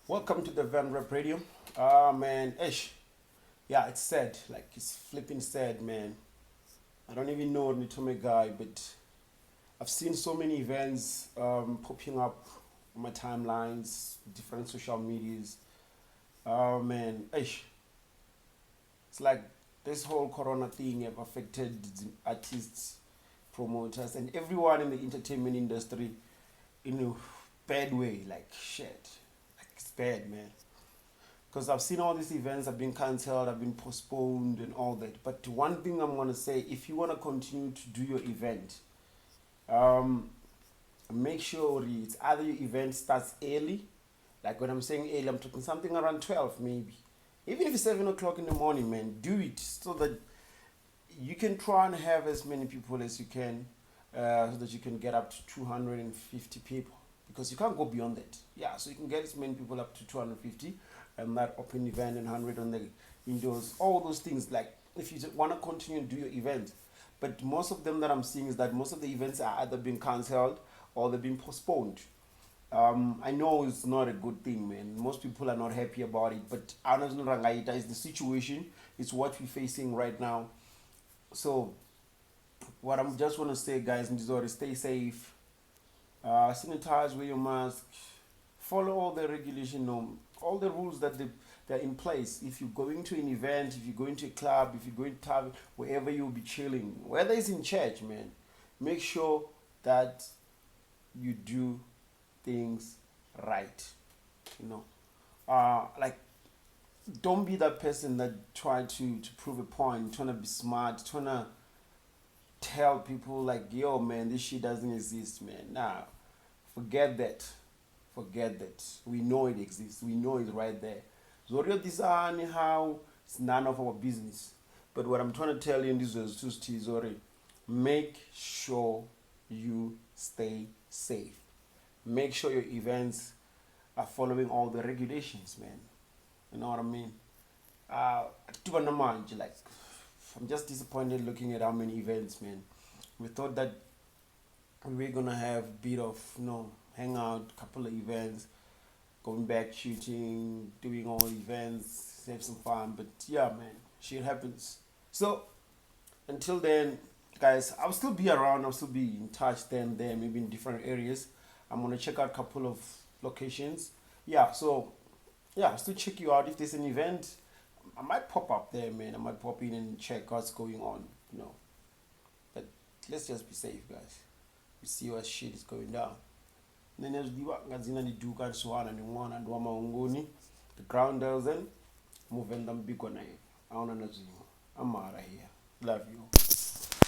Welcome to the Van Rep Radio. Man, yeah, it's sad. Like, it's flipping sad, man. I don't even know Nitome guy, but I've seen so many events popping up on my timelines, different social medias. Man, it's like this whole corona thing have affected the artists, promoters, and everyone in the entertainment industry in a bad way. Like, shit. Like, it's bad, man. Because I've seen all these events have been cancelled, have been postponed, and all that. But one thing I'm gonna say, if you wanna continue to do your event, um, make sure it's either your event starts early, like when I'm saying early, I'm talking something around 12 maybe. Even if it's 7 o'clock in the morning, man, do it so that you can try and have as many people as you can, so that you can get up to 250 people, because you can't go beyond that. Yeah, so you can get as many people up to 250, and that open event and 100 on the indoors, all those things. Like, if you want to continue to do your event, but most of them that I'm seeing is that most of the events are either being cancelled or they're being postponed. I know it's not a good thing, man. Most people are not happy about it, but honestly, Rangaita is the situation. It's what we're facing right now. So, what I'm just want to say, guys, is stay safe, sanitize, wear your mask, follow all the regulation, all the rules that they're in place. If you're going to an event, if you're going to a club, if you're going to tavern, wherever you'll be chilling, whether it's in church, man, make sure that you do things right. You know, like, don't be that person that try to prove a point, trying to be smart, trying to tell people like, yo, man, this shit doesn't exist, man. Nah, forget that. Forget that. We know it exists. We know it's right there. Zorio Disani, how it's none of our business. But what I'm trying to tell you in this is just Zori, make sure you stay safe. Make sure your events are following all the regulations, man. You know what I mean? Like, I'm just disappointed looking at how many events, man. We thought that we were gonna have a bit of, hangout, couple of events, going back shooting, doing all events, have some fun. But yeah, man, shit happens. So until then, guys, I'll still be around. I'll still be in touch then, there, maybe in different areas. I'm gonna check out a couple of locations. Yeah, so yeah, I'll still check you out if there's an event. I might pop up there, man. I might pop in and check what's going on, you know. But let's just be safe, guys. We see what shit is going down. Nenezviwa ngadzina ndiduka nsuwana ndimwana ndiwa maunguni the ground dozen movenda mbigwa naye aona nazvimwe amara here. Love you.